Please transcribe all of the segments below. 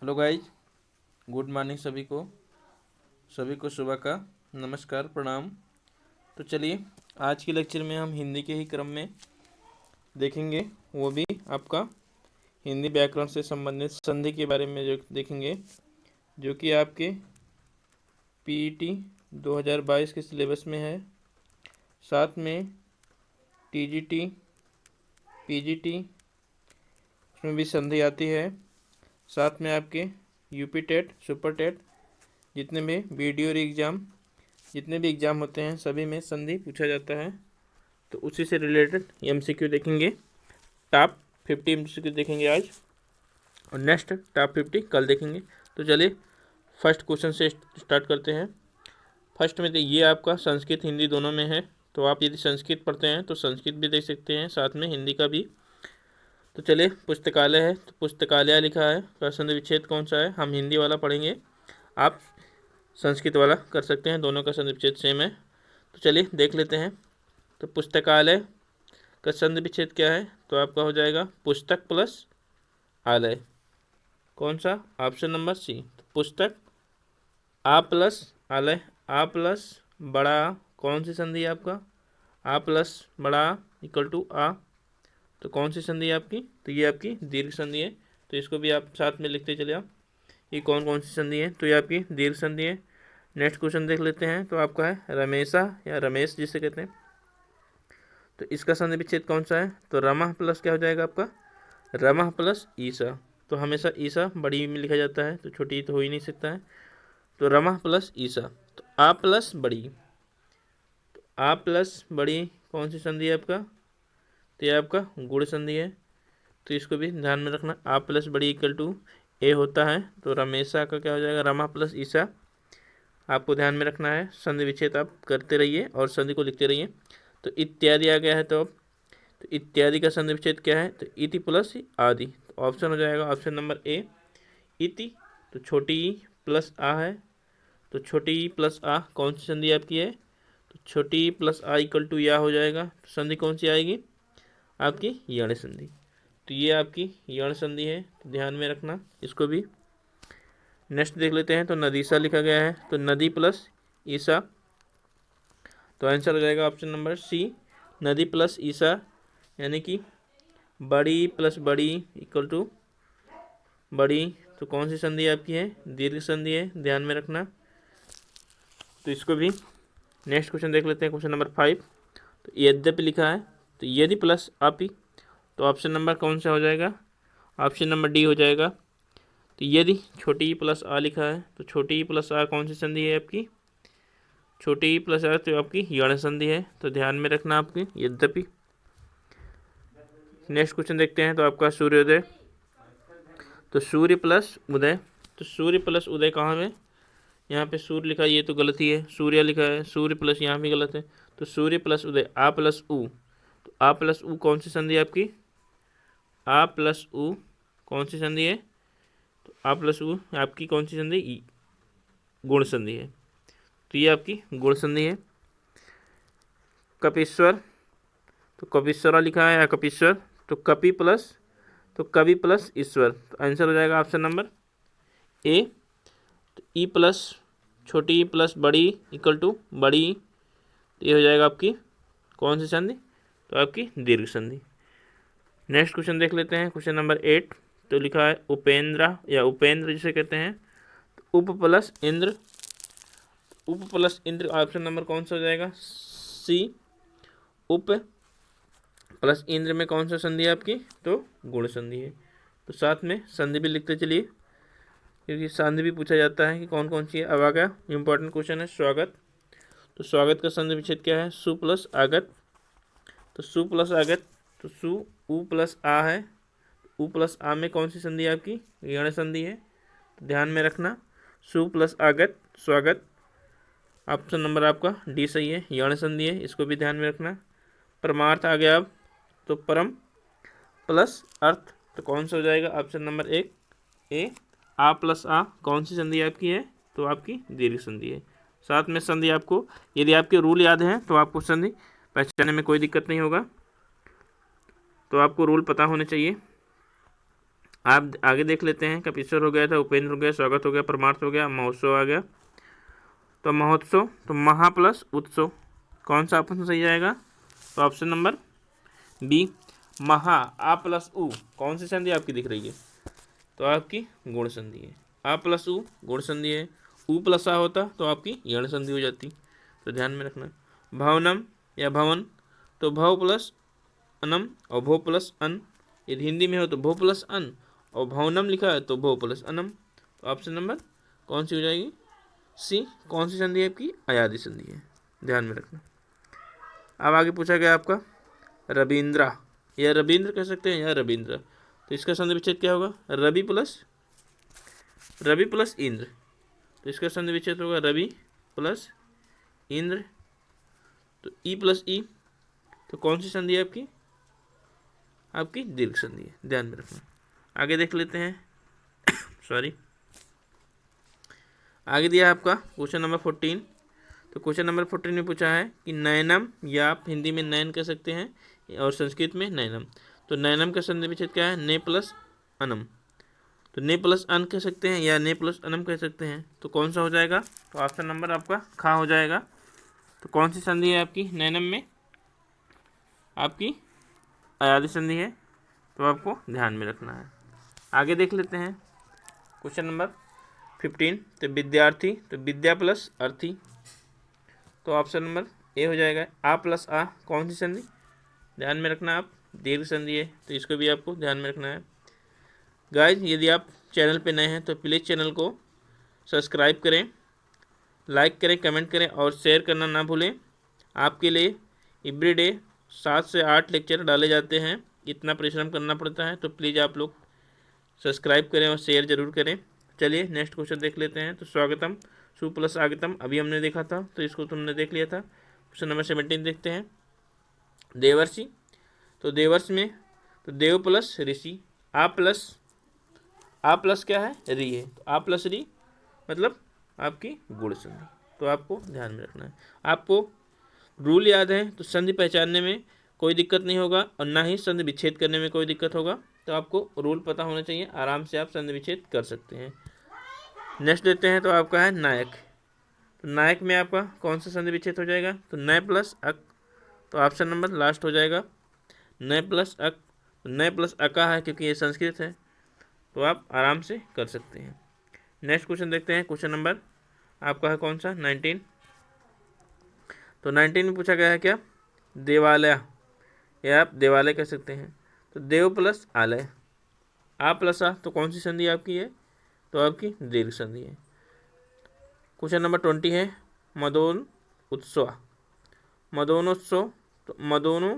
Hello guys, good morning सभी को सुबह का नमस्कार प्रणाम। तो चलिए आज के लेक्चर में हम हिंदी के ही क्रम में देखेंगे, वो भी आपका हिंदी व्याकरण से संबंधित संधि के बारे में जो देखेंगे, जो कि आपके पीईटी 2022 के सिलेबस में है। साथ में टीजीटी, पीजीटी उसमें भी संधि आती है। साथ में आपके यूपी टेट, सुपर टेट, जितने भी वीडियो एग्ज़ाम, जितने भी एग्ज़ाम होते हैं सभी में संधि पूछा जाता है। तो उसी से रिलेटेड एमसीक्यू देखेंगे। टॉप 50 एमसीक्यू देखेंगे आज, और नेक्स्ट टॉप 50 कल देखेंगे। तो चलिए फर्स्ट क्वेश्चन से स्टार्ट करते हैं। फर्स्ट में ये आपका संस्कृत हिंदी दोनों में है, तो आप यदि संस्कृत पढ़ते हैं तो संस्कृत भी देख सकते हैं, साथ में हिंदी का भी। तो चलिए पुस्तकालय है, तो पुस्तकालय लिखा है, प्रश्न विच्छेद कौन सा है, हम हिंदी वाला पढ़ेंगे, आप संस्कृत वाला कर सकते हैं, दोनों का संधि विच्छेद सेम है। तो चलिए देख लेते हैं। तो पुस्तकालय का संधि विच्छेद क्या है, तो आपका हो जाएगा पुस्तक प्लस आलय। कौन सा? Option number C. तो पुस्तक आ प्लस आलय, आ प्लस बड़ा, कौन सी संधि है आपका? आ प्लस बड़ा इक्वल टू आ, तो कौन सी संधि है आपकी? तो ये आपकी दीर्घ संधि है। तो इसको भी आप साथ में लिखते चले आप, ये कौन कौन सी संधि है, तो ये आपकी दीर्घ संधि है। नेक्स्ट क्वेश्चन देख लेते हैं। तो आपका है रमेशा या रमेश जिसे कहते हैं, तो इसका संधि विच्छेद कौन सा है? तो रमा प्लस क्या हो जाएगा आपका? रमा प्लस ईसा। तो हमेशा ईसा बड़ी में लिखा जाता है, तो छोटी तो हो ही नहीं सकता है। तो रमा प्लस ईसा। तो आ प्लस बड़ी, तो आ प्लस बड़ी कौन सी संधि है आपका? तो ये आपका गुण संधि है। तो इसको भी ध्यान में रखना, आ प्लस बड़ी इक्वल टू ए होता है। तो रमेशा का क्या हो जाएगा? रमा प्लस ईसा। आपको ध्यान में रखना है, संधि विच्छेद आप करते रहिए और संधि को लिखते रहिए। तो इत्यादि आ गया है, तो अब तो इत्यादि का संधि विच्छेद क्या है? तो इति प्लस आदि। तो ऑप्शन हो जाएगा ऑप्शन नंबर ए इति। तो छोटी ई प्लस आ है, तो छोटी ई प्लस आ कौन सी संधि आपकी है? तो छोटी ई प्लस आ इक्वल टू या हो जाएगा। तो संधि कौन सी आएगी आपकी? यण संधि। तो ये आपकी यण संधि है, तो ध्यान में रखना इसको भी। नेक्स्ट देख लेते हैं। तो नदीसा लिखा गया है, तो नदी प्लस ईसा, तो आंसर हो जाएगा ऑप्शन नंबर सी नदी प्लस ईसा, यानी कि बड़ी प्लस बड़ी इक्वल टू बड़ी। तो कौन सी संधि आपकी है? दीर्घ संधि है, ध्यान में रखना। तो इसको भी नेक्स्ट क्वेश्चन देख लेते हैं, क्वेश्चन नंबर 5। तो यद्यपि लिखा है, तो यदि प्लस आपी, तो ऑप्शन नंबर कौन सा हो जाएगा? ऑप्शन नंबर डी हो जाएगा। तो यदि छोटी ई प्लस आ लिखा है, तो छोटी ई प्लस आ कौन सी संधि है आपकी? छोटी ई प्लस आ तो आपकी यण संधि है, तो ध्यान में रखना आपकी यद्यपि। नेक्स्ट क्वेश्चन देखते हैं। तो आपका सूर्योदय, तो सूर्य प्लस उदय, तो सूर्य प्लस उदय कहाँ में? यहाँ पे सूर्य लिखा है, ये तो गलत ही है, सूर्य लिखा है, सूर्य प्लस यहाँ भी गलत है। तो सूर्य प्लस उदय आ प्लस उ, तो आ प्लस उ कौन सी संधि है आपकी? आ प्लस उ कौन सी संधि है? तो आ प्लस उ आपकी कौन सी संधि? गुण संधि है। तो ये आपकी गुण संधि है। कपीश्वर, तो कपीश्वरा लिखा है या कपीश्वर, तो कपि प्लस, तो कवि प्लस ईश्वर। तो आंसर हो जाएगा ऑप्शन नंबर ए। तो ई प्लस छोटी ई प्लस बड़ी इक्वल टू बड़ी, तो ये हो जाएगा आपकी कौन सी संधि? तो आपकी दीर्घ संधि। नेक्स्ट क्वेश्चन देख लेते हैं, क्वेश्चन नंबर 8। तो लिखा है उपेंद्र या उपेंद्र जिसे कहते हैं, तो उप प्लस इंद्र, उप प्लस इंद्र ऑप्शन नंबर कौन सा हो जाएगा? सी। उप प्लस इंद्र में कौन सा संधि है आपकी? तो गुण संधि है। तो साथ में संधि भी लिखते चलिए, क्योंकि संधि भी पूछा जाता है कि कौन कौन सी है। अब आ गया इंपॉर्टेंट क्वेश्चन है स्वागत। तो स्वागत का संधि विच्छेद क्या है? सु प्लस आगत, तो सु प्लस आगत, तो सु उ प्लस आ है, उ प्लस आ में कौन सी संधि है आपकी? यण संधि है, तो ध्यान में रखना सु प्लस आगत स्वागत। ऑप्शन नंबर आपका डी सही है, यण संधि है, इसको भी ध्यान में रखना। परमार्थ आ गया अब, तो परम प्लस अर्थ, तो कौन सा हो जाएगा? ऑप्शन नंबर एक ए। आ प्लस आ कौन सी संधि आपकी है? तो आपकी दीर्घ संधि है। साथ में संधि आपको यदि आपके रूल याद हैं तो आपको संधि पहचानने में कोई दिक्कत नहीं होगा, तो आपको रूल पता होने चाहिए। आप आगे देख लेते हैं। कपीश्वर हो गया था, उपेंद्र हो गया, स्वागत हो गया, परमार्थ हो गया, महोत्सव आ गया। तो महोत्सव, तो महा प्लस उत्सव, कौन सा ऑप्शन सही आएगा? तो ऑप्शन नंबर बी महा। आ प्लस उ, कौन सी संधि आपकी दिख रही है? तो आपकी गुण संधि है। आ प्लस उ गुण संधि है। उ प्लस आ होता तो आपकी यण संधि हो जाती। तो ध्यान में रखना। भवनम या भवन, तो भव प्लस अनम और भो प्लस अन। यदि हिंदी में हो तो भो प्लस अन, और भवनम लिखा है तो भो प्लस अनम। तो ऑप्शन नंबर कौन सी हो जाएगी? सी। कौन सी संधि है आपकी? अयादि संधि है, ध्यान में रखना। अब आगे पूछा गया आपका रविंद्रा, या रविंद्र कह सकते हैं या रविंद्र। तो इसका संधि विच्छेद क्या होगा? रवि प्लस इंद्र। तो इसका संधि विच्छेद होगा रवि प्लस इंद्र। तो ई प्लस ई, तो कौन सी संधि है आपकी? आपकी दीर्घ संधि है, ध्यान में रखना। आगे देख लेते हैं सॉरी, आगे दिया आपका क्वेश्चन नंबर 14। तो क्वेश्चन नंबर 14 में पूछा है कि नयनम, या आप हिंदी में नयन कह सकते हैं और संस्कृत में नयनम। तो नयनम का संधि विच्छेद क्या है? ने प्लस अनम। तो ने प्लस अन कह सकते हैं या ने प्लस अनम कह सकते हैं। तो कौन सा हो जाएगा? तो ऑप्शन नंबर आपका खा हो जाएगा। तो कौन सी संधि है आपकी नयनम में? आपकी अयादि संधि है, तो आपको ध्यान में रखना है। आगे देख लेते हैं क्वेश्चन नंबर 15। तो विद्यार्थी, तो विद्या प्लस अर्थी, तो ऑप्शन नंबर ए हो जाएगा। आ प्लस आ, कौन सी संधि? ध्यान में रखना आप, दीर्घ संधि है, तो इसको भी आपको ध्यान में रखना है। गाइज, यदि आप चैनल पे नए हैं तो प्लीज़ चैनल को सब्सक्राइब करें, लाइक करें, कमेंट करें और शेयर करना ना भूलें। आपके लिए एवरीडे 7 से 8 लेक्चर डाले जाते हैं, इतना परिश्रम करना पड़ता है। तो प्लीज़ आप लोग सब्सक्राइब करें और शेयर जरूर करें। चलिए नेक्स्ट क्वेश्चन देख लेते हैं। तो स्वागतम, सु प्लस आगतम अभी हमने देखा था, तो इसको तुमने देख लिया था। क्वेश्चन नंबर 17 देखते हैं। देवर्षि, तो देवर्ष में तो देव प्लस ऋषि, आ प्लस क्या है? री है। तो आ प्लस री मतलब आपकी गुण संधि, तो आपको ध्यान में रखना है। आपको रूल याद है तो संधि पहचानने में कोई दिक्कत नहीं होगा और ना ही संधि विच्छेद करने में कोई दिक्कत होगा। तो आपको रूल पता होना चाहिए, आराम से आप संधि विच्छेद कर सकते हैं। नेक्स्ट देते हैं, तो आपका है नायक। तो नायक में आपका कौन सा संधि विच्छेद हो जाएगा? तो नय प्लस अक, तो ऑप्शन नंबर लास्ट हो जाएगा नय प्लस अक। तो नय प्लस अका है क्योंकि ये संस्कृत है, तो आप आराम से कर सकते हैं। नेक्स्ट क्वेश्चन देखते हैं। क्वेश्चन नंबर आपका है कौन सा? 19। तो 19 में पूछा गया है क्या? देवालय, या आप देवालय कह सकते हैं। तो देव प्लस आलय, आ प्लस आ, तो कौन सी संधि आपकी है? तो आपकी दीर्घ संधि है। क्वेश्चन नंबर 20 है मदोन उत्सव, मदोनोत्सव, तो मदोनो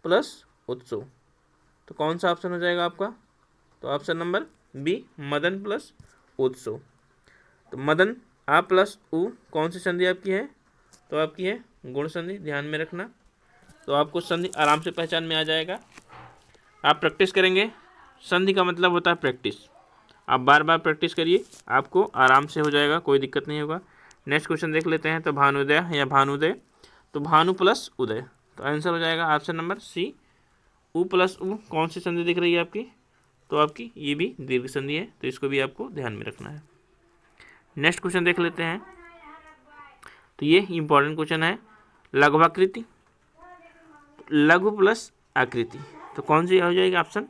प्लस उत्सव, तो कौन सा ऑप्शन हो जाएगा आपका? तो ऑप्शन नंबर बी मदन प्लस उत्सव। तो मदन आ प्लस उ, कौन सी संधि आपकी है? तो आपकी है गुण संधि, ध्यान में रखना। तो आपको संधि आराम से पहचान में आ जाएगा। आप प्रैक्टिस करेंगे, संधि का मतलब होता है प्रैक्टिस। आप बार बार प्रैक्टिस करिए, आपको आराम से हो जाएगा, कोई दिक्कत नहीं होगा। नेक्स्ट क्वेश्चन देख लेते हैं। तो भानुदय या भानुदय, तो भानु प्लस उदय, तो आंसर हो जाएगा ऑप्शन नंबर सी उ प्लस उ, कौन सी संधि दिख रही है आपकी? तो आपकी ये भी दीर्घ संधि है, तो इसको भी आपको ध्यान में रखना है। नेक्स्ट क्वेश्चन देख लेते हैं। तो ये इंपॉर्टेंट क्वेश्चन है। लघुआकृति, लघु प्लस आकृति, तो कौन सी हो जाएगी ऑप्शन?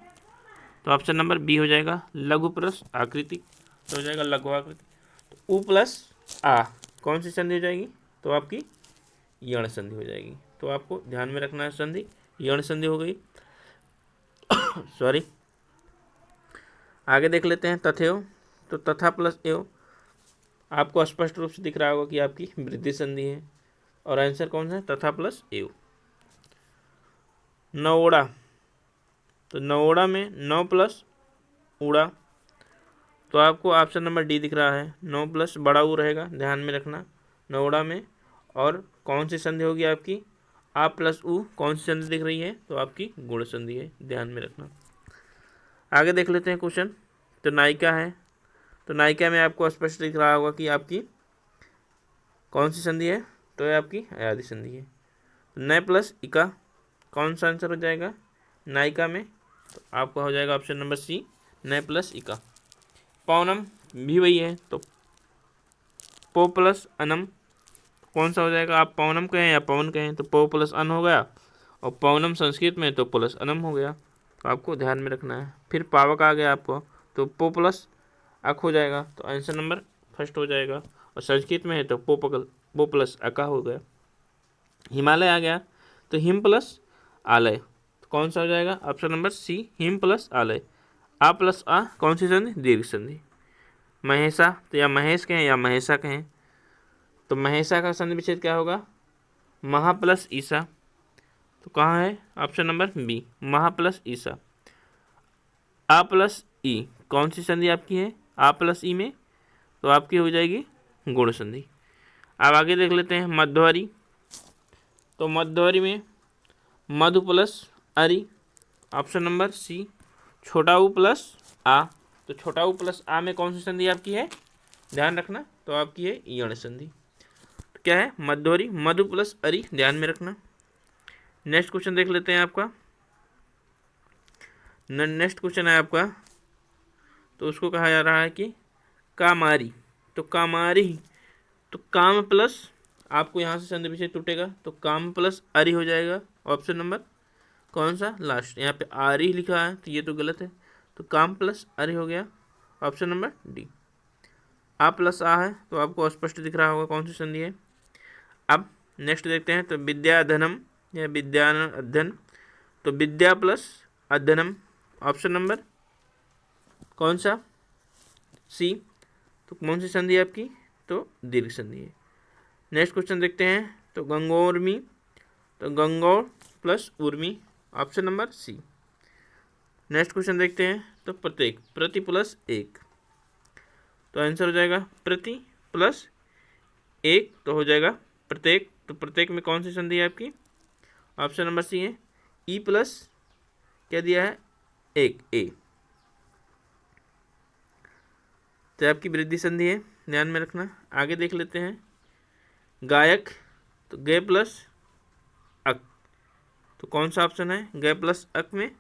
तो ऑप्शन नंबर बी हो जाएगा लघु प्लस आकृति, तो हो जाएगा लघु आकृति। तो उ प्लस आ, कौन सी संधि हो जाएगी? तो आपकी यण संधि हो जाएगी, तो आपको ध्यान में रखना है। संधि यण संधि हो गई सॉरी। आगे देख लेते हैं तथेव, तो तथा प्लस एव, आपको स्पष्ट रूप से दिख रहा होगा कि आपकी वृद्धि संधि है, और आंसर कौन सा है? तथा प्लस एव। नवोड़ा, तो नवोड़ा में नौ प्लस उड़ा, तो आपको ऑप्शन नंबर डी दिख रहा है, 9 प्लस बड़ा ऊ रहेगा, ध्यान में रखना नवोड़ा में। और कौन सी संधि होगी आपकी? आ प्लस ऊ, कौन सी संधि दिख रही है? तो आपकी गुण संधि है, ध्यान में रखना। आगे देख लेते हैं क्वेश्चन। तो नायिका है, तो नायिका में आपको स्पष्ट दिख रहा होगा कि आपकी कौन सी संधि है? तो ये आपकी अयादि संधि है। तो नय प्लस इका, कौन सा आंसर हो जाएगा नायिका में? तो आपका हो जाएगा ऑप्शन नंबर सी नय प्लस इका। पौनम भी वही है, तो पो प्लस अनम कौन सा हो जाएगा? आप पौनम कहें या पवन कहें, तो पो प्लस अन हो गया, और पौनम संस्कृत में तो प्लस अनम हो गया, तो आपको ध्यान में रखना है। फिर पावक आ गया आपको, तो पो प्लस अक हो जाएगा, तो आंसर नंबर फर्स्ट हो जाएगा। और संस्कृत में है तो पो प्लस अका हो गया। हिमालय आ गया, तो हिम प्लस आलय, तो कौन सा हो जाएगा? ऑप्शन नंबर सी, हिम प्लस आलय। आ प्लस आ कौन सी संधि? दीर्घ संधि। महेशा, तो या महेश कहें या महेशा कहें, तो महेशा का संधि विच्छेद क्या होगा? महा प्लस ईसा, तो कहाँ है? ऑप्शन नंबर बी, महा प्लस ईसा। आ प्लस ई कौन सी संधि आपकी है? आ प्लस ई में, तो आपकी हो जाएगी गुण संधि। अब आगे देख लेते हैं मध्वरी, तो मध्वरी में मधु प्लस अरि, ऑप्शन नंबर सी, छोटा ऊ प्लस आ, तो छोटा ऊ प्लस आ में कौन सी संधि आपकी है? ध्यान रखना, तो आपकी है यण संधि। तो क्या है? मध्वरी, मधु प्लस अरि, ध्यान में रखना। नेक्स्ट क्वेश्चन देख लेते हैं आपका। नेक्स्ट क्वेश्चन है आपका, तो उसको कहा जा रहा है कि कामारी, तो कामारी, तो काम प्लस आपको यहाँ से संधि विच्छेद टूटेगा, तो काम प्लस अरि हो जाएगा। ऑप्शन नंबर कौन सा? लास्ट, यहाँ पे आरी लिखा है तो ये तो गलत है, तो काम प्लस अरि हो गया, ऑप्शन नंबर डी। आ प्लस आ है, तो आपको स्पष्ट दिख रहा होगा कौन सी संधि है। अब नेक्स्ट देखते हैं, तो विद्याधनम या विद्यान अध्ययन, तो विद्या प्लस अध्ययनम, ऑप्शन नंबर कौन सा? सी, तो कौन सी संधि है आपकी? तो दीर्घ संधि है। नेक्स्ट क्वेश्चन देखते हैं, तो गंगोर्मी, तो गंगौर प्लस उर्मी, option number C. Next question देखते हैं, तो प्रत्येक, प्रति प्लस एक, तो आंसर हो जाएगा प्रति प्लस एक, तो हो जाएगा प्रत्येक। तो प्रत्येक में कौन सी संधि है आपकी? ऑप्शन नंबर सी है, ई प्लस क्या दिया है? एक, ए, तो आपकी वृद्धि संधि है, ध्यान में रखना। आगे देख लेते हैं गायक, तो गे प्लस अक, तो कौन सा ऑप्शन है गे प्लस अक में?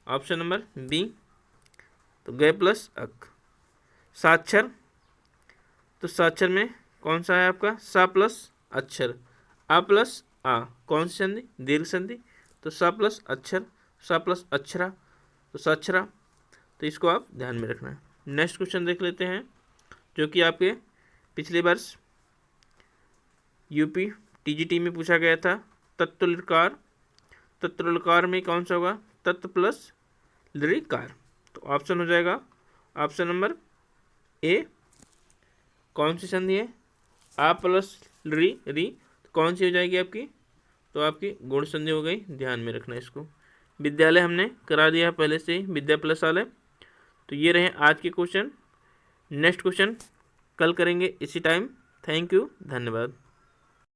ऑप्शन नंबर बी, तो गे प्लस अक। साक्षर, तो साक्षर में कौन सा है आपका? सा प्लस अक्षर, आ प्लस आ, कौन सी संधि? दीर्घ संधि, तो सा प्लस अक्षर, सा प्लस अक्षरा, तो साक्षरा, तो इसको आप ध्यान में रखना है। नेक्स्ट क्वेश्चन देख लेते हैं, जो कि आपके पिछले वर्ष यूपी टीजीटी में पूछा गया था। तत्तुलकार, तत्तुलकार में कौन सा होगा? तत्त प्लस लृकार, तो ऑप्शन हो जाएगा ऑप्शन नंबर ए, कौन सी संधि है? आ प्लस री, तो कौन सी हो जाएगी आपकी? तो आपकी गुण संधि हो गई, ध्यान में रखना इसको। विद्यालय हमने करा दिया पहले से ही, विद्या प्लस आलय। तो ये रहे आज के क्वेश्चन। नेक्स्ट क्वेश्चन कल करेंगे इसी टाइम। थैंक यू, धन्यवाद।